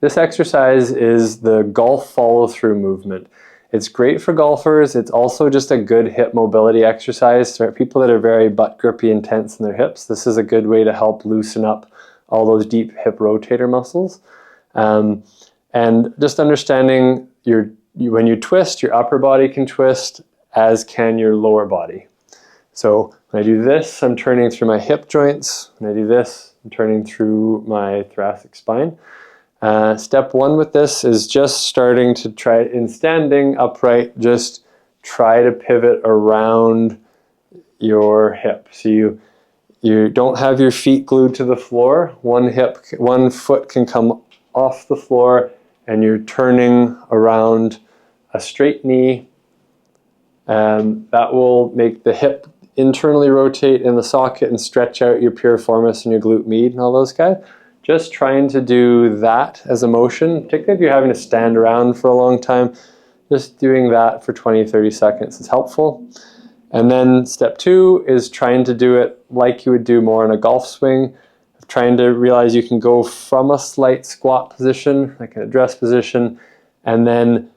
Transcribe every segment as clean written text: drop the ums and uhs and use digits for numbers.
This exercise is the golf follow-through movement. It's great for golfers. It's also just a good hip mobility exercise for people that are very butt grippy and tense in their hips. This is a good way to help loosen up all those deep hip rotator muscles. And just understanding when you twist, your upper body can twist, as can your lower body. So when I do this, I'm turning through my hip joints. When I do this, I'm turning through my thoracic spine. Step one with this is just starting to try, in standing upright, just try to pivot around your hip. So you don't have your feet glued to the floor. One foot can come off the floor, and you're turning around a straight knee. That will make the hip internally rotate in the socket and stretch out your piriformis and your glute med and all those guys. Just trying to do that as a motion, particularly if you're having to stand around for a long time, just doing that for 20-30 seconds is helpful. And then step two is trying to do it like you would do more in a golf swing, trying to realize you can go from a slight squat position, like an address position, and then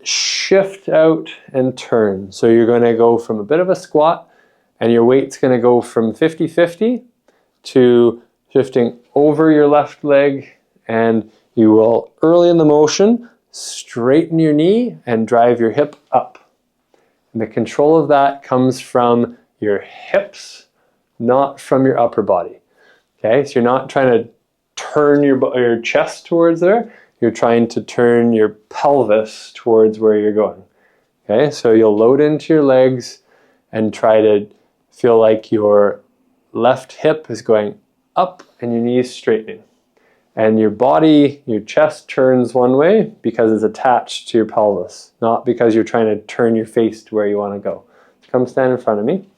shift out and turn. So you're going to go from a bit of a squat, and your weight's going to go from 50-50 to shifting over your left leg, and you will, early in the motion, straighten your knee and drive your hip up. And the control of that comes from your hips, not from your upper body. Okay, so you're not trying to turn your chest towards there, you're trying to turn your pelvis towards where you're going. Okay, so you'll load into your legs and try to feel like your left hip is going up and your knees straightening. And your body, your chest turns one way because it's attached to your pelvis, not because you're trying to turn your face to where you want to go. So come stand in front of me.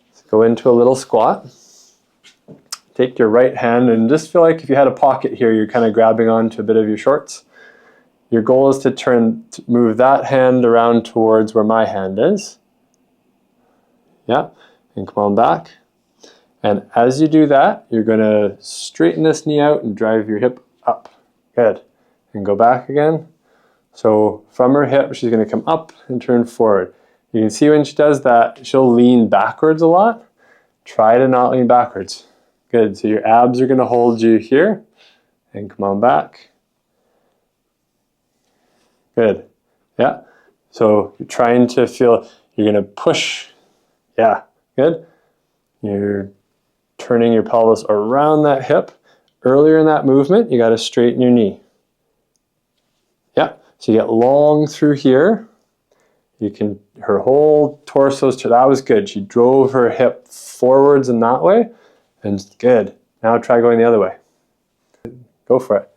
Let's go into a little squat. Take your right hand and just feel like if you had a pocket here, you're kind of grabbing onto a bit of your shorts. Your goal is to move that hand around towards where my hand is. Yeah, and come on back. And as you do that, you're going to straighten this knee out and drive your hip up. Good. And go back again. So from her hip, she's going to come up and turn forward. You can see when she does that, she'll lean backwards a lot. Try to not lean backwards. Good. So your abs are going to hold you here. And come on back. Good. Yeah. So you're trying to feel, you're going to push. Yeah. Good. You're turning your pelvis around that hip. Earlier in that movement, you got to straighten your knee. Yeah, so you get long through here. You can, her whole torso's, that was good. She drove her hip forwards in that way, and good. Now try going the other way. Go for it.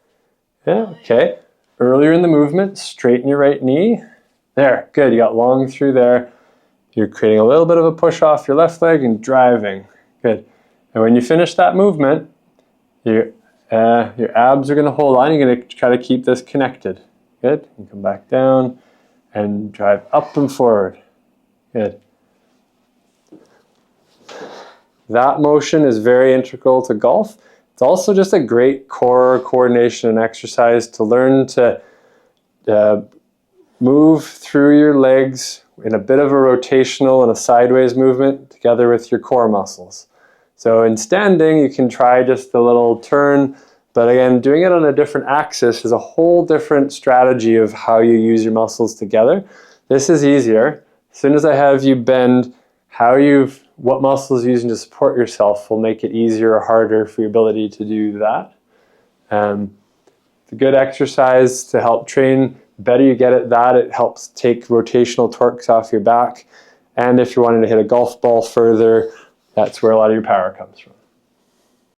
Yeah, okay. Earlier in the movement, straighten your right knee. There, good. You got long through there. You're creating a little bit of a push off your left leg and driving. Good. And when you finish that movement, your abs are going to hold on. You're going to try to keep this connected. Good. And come back down and drive up and forward. Good. That motion is very integral to golf. It's also just a great core coordination and exercise to learn to move through your legs in a bit of a rotational and a sideways movement together with your core muscles. So in standing, you can try just a little turn, but again, doing it on a different axis is a whole different strategy of how you use your muscles together. This is easier. As soon as I have you bend, what muscles you're using to support yourself will make it easier or harder for your ability to do that. It's a good exercise to help train. The better you get at that, it helps take rotational torques off your back. And if you're wanting to hit a golf ball further, that's where a lot of your power comes from.